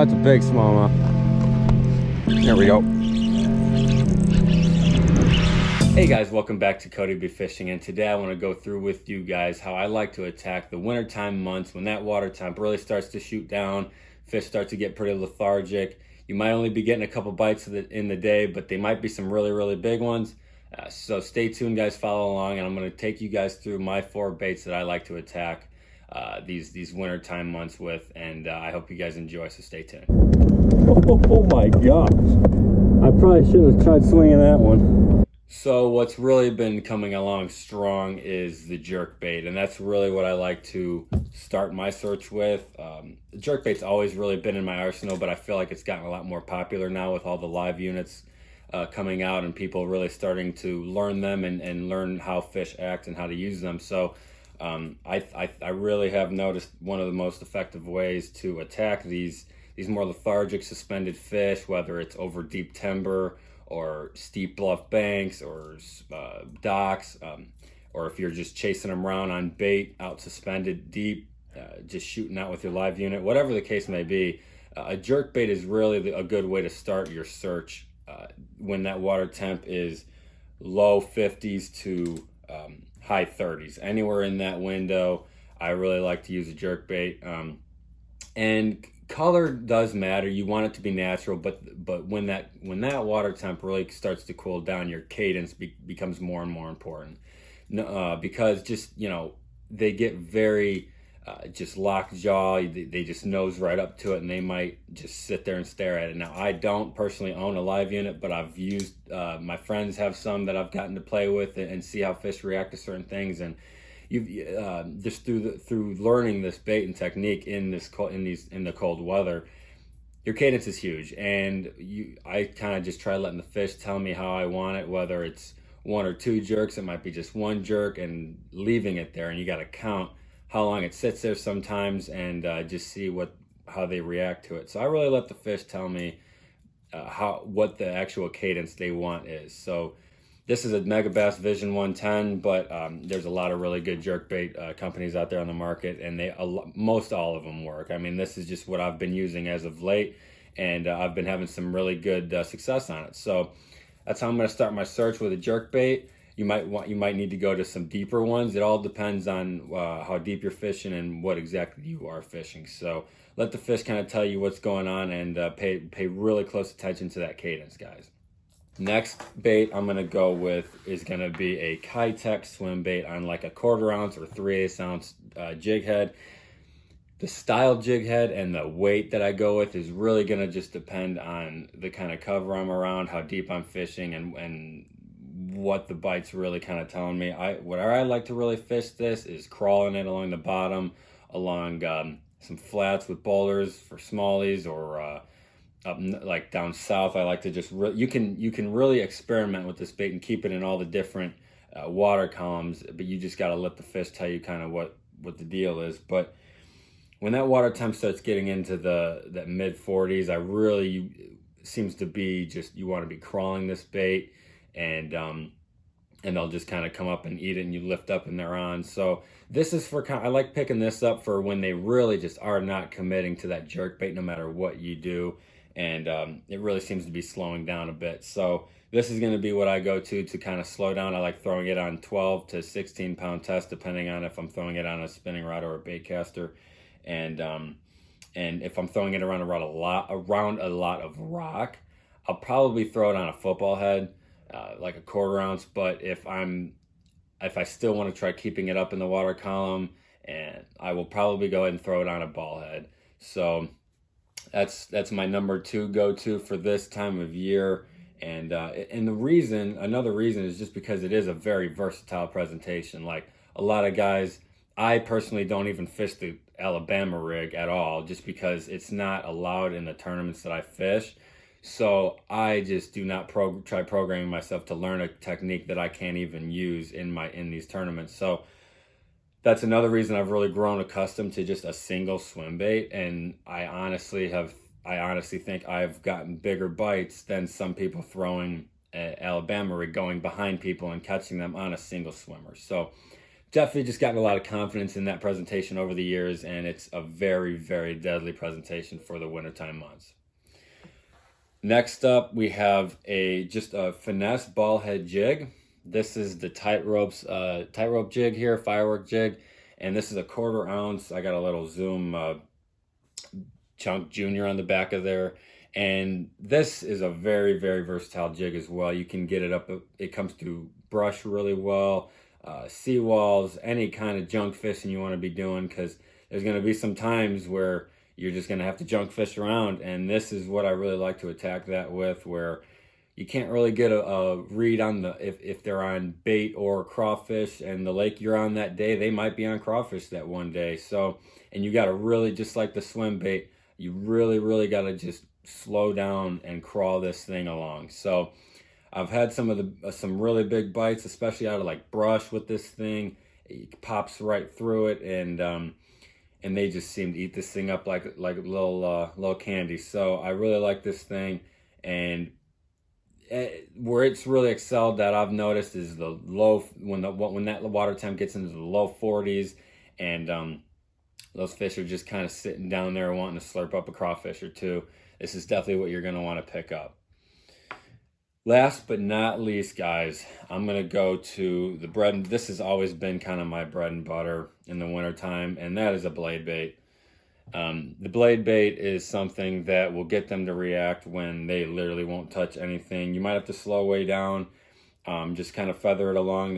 that's a big smallmouth. There we go. Hey guys, welcome back to Cody B Fishing, and today I want to go through with you guys how I like to attack the wintertime months when that water temp really starts to shoot down, fish start to get pretty lethargic. You might only be getting a couple bites in the day, but they might be some really big ones. So stay tuned guys, follow along, and I'm going to take you guys through my 4 baits that I like to attack these wintertime months with, and I hope you guys enjoy, so stay tuned. Oh my gosh, I probably shouldn't have tried swinging that one. So what's really been coming along strong is the jerkbait, and that's really what I like to start my search with. The jerkbait's always really been in my arsenal, but I feel like it's gotten a lot more popular now with all the live units coming out and people really starting to learn them and learn how fish act and how to use them. So I really have noticed one of the most effective ways to attack these more lethargic suspended fish, whether it's over deep timber or steep bluff banks or docks, or if you're just chasing them around on bait out suspended deep, just shooting out with your live unit, whatever the case may be. A jerkbait is really a good way to start your search when that water temp is low 50s to high 30s. Anywhere in that window, I really like to use a jerkbait. And color does matter. You want it to be natural, but when that water temp really starts to cool down, your cadence becomes more and more important. Because just, you know, they get very just locked jaw. They just nose right up to it, and they might just sit there and stare at it. Now, I don't personally own a live unit, but I've used, my friends have some that I've gotten to play with and see how fish react to certain things. And you've just through learning this bait and technique in the cold weather, your cadence is huge, and I kind of just try letting the fish tell me how I want it, whether it's 1 or 2 jerks. It might be just 1 jerk, and leaving it there, and you got to count how long it sits there sometimes, and just see how they react to it. So I really let the fish tell me what the actual cadence they want is. So this is a Megabass Vision 110, but there's a lot of really good jerkbait companies out there on the market, and most all of them work. I mean, this is just what I've been using as of late, and I've been having some really good success on it. So that's how I'm going to start my search with a jerkbait. You might need to go to some deeper ones. It all depends on how deep you're fishing and what exactly you are fishing. So let the fish kind of tell you what's going on, and pay really close attention to that cadence, guys. Next bait I'm going to go with is going to be a Kitech swim bait on like a 1/4 ounce or 3/8 ounce jig head. The style jig head and the weight that I go with is really going to just depend on the kind of cover I'm around, how deep I'm fishing, and what the bite's really kind of telling me. Where I like to really fish this is crawling it along the bottom, along some flats with boulders for smallies, or up like down south. I like to just you can really experiment with this bait and keep it in all the different water columns, but you just got to let the fish tell you kind of what the deal is. But when that water temp starts getting into that mid 40s, seems to be just, you want to be crawling this bait, and they'll just kind of come up and eat it, and you lift up and they're on. So this is I like picking this up for when they really just are not committing to that jerkbait no matter what you do, and it really seems to be slowing down a bit. So this is going to be what I go to kind of slow down. I like throwing it on 12 to 16 pound test, depending on if I'm throwing it on a spinning rod or a bait caster, and if I'm throwing it around a lot of rock, I'll probably throw it on a football head, like a 1/4 ounce. But if I still want to try keeping it up in the water column, and I will probably go ahead and throw it on a ball head. So that's my number 2 go-to for this time of year. And another reason is just because it is a very versatile presentation. Like a lot of guys, I personally don't even fish the Alabama rig at all, just because it's not allowed in the tournaments that I fish. So I just do not try programming myself to learn a technique that I can't even use in these tournaments. So that's another reason I've really grown accustomed to just a single swim bait, and I honestly think I've gotten bigger bites than some people throwing Alabama rig, going behind people and catching them on a single swimmer. So definitely just gotten a lot of confidence in that presentation over the years, and it's a very, very deadly presentation for the wintertime months. Next up, we have just a finesse ball head jig. This is the tightrope jig here, Firework Jig, and this is a 1/4 ounce. I got a little Zoom Chunk Junior on the back of there, and this is a very, very versatile jig as well. You can get it up, it comes through brush really well, seawalls, any kind of junk fishing you want to be doing, because there's going to be some times where you're just going to have to junk fish around, and this is what I really like to attack that with, where you can't really get a read on if they're on bait or crawfish, and the lake you're on that day, they might be on crawfish that one day. So, and you got to really, just like the swim bait, you really, really got to just slow down and crawl this thing along. So I've had some really big bites, especially out of like brush with this thing. It pops right through it, and they just seem to eat this thing up like little candy. So I really like this thing, and where it's really excelled that I've noticed is the low, when that water temp gets into the low 40s, and those fish are just kind of sitting down there wanting to slurp up a crawfish or two. This is definitely what you're going to want to pick up. Last but not least, guys, I'm going to go to the bread. This has always been kind of my bread and butter in the wintertime, and that is a blade bait. The blade bait is something that will get them to react when they literally won't touch anything. You might have to slow way down, just kind of feather it along.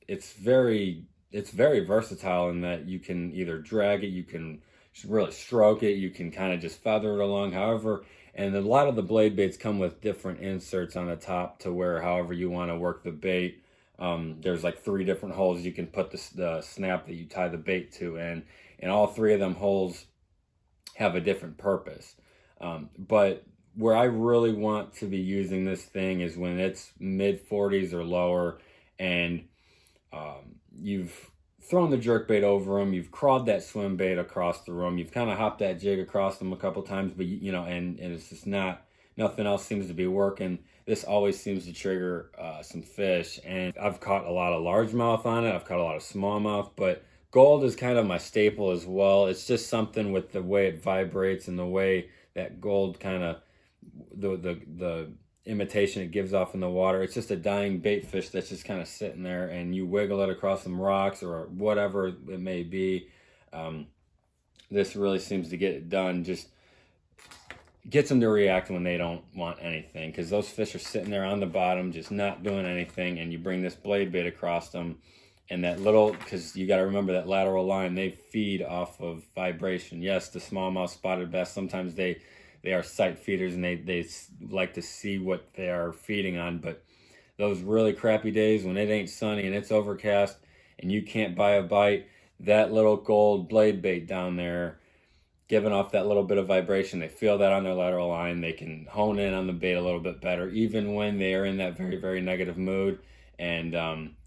It's very versatile in that you can either drag it, you can really stroke it, you can kind of just feather it along, however. And a lot of the blade baits come with different inserts on the top to where however you want to work the bait. There's like 3 different holes you can put the snap that you tie the bait to, and all 3 of them holes have a different purpose. But where I really want to be using this thing is when it's mid 40s or lower, and you've thrown the jerkbait over them, you've crawled that swim bait across the room, you've kind of hopped that jig across them a couple times, but and it's just nothing else seems to be working. This always seems to trigger some fish, and I've caught a lot of largemouth on it, I've caught a lot of smallmouth, but gold is kind of my staple as well. It's just something with the way it vibrates and the way that gold kind of, the imitation it gives off in the water. It's just a dying bait fish that's just kind of sitting there, and you wiggle it across some rocks or whatever it may be. This really seems to get it done. Just gets them to react when they don't want anything, because those fish are sitting there on the bottom just not doing anything, and you bring this blade bait across them, and that little, because you got to remember that lateral line, they feed off of vibration. Yes, the smallmouth, spotted bass, sometimes they are sight feeders, and they like to see what they are feeding on. But those really crappy days when it ain't sunny and it's overcast and you can't buy a bite, that little gold blade bait down there giving off that little bit of vibration, they feel that on their lateral line, they can hone in on the bait a little bit better, even when they are in that very, very negative mood. And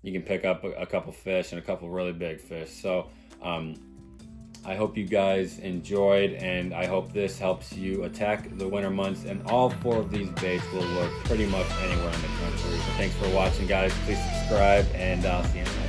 you can pick up a couple fish, and a couple really big fish. So I hope you guys enjoyed, and I hope this helps you attack the winter months. And all 4 of these baits will work pretty much anywhere in the country. So thanks for watching, guys. Please subscribe, and I'll see you next time.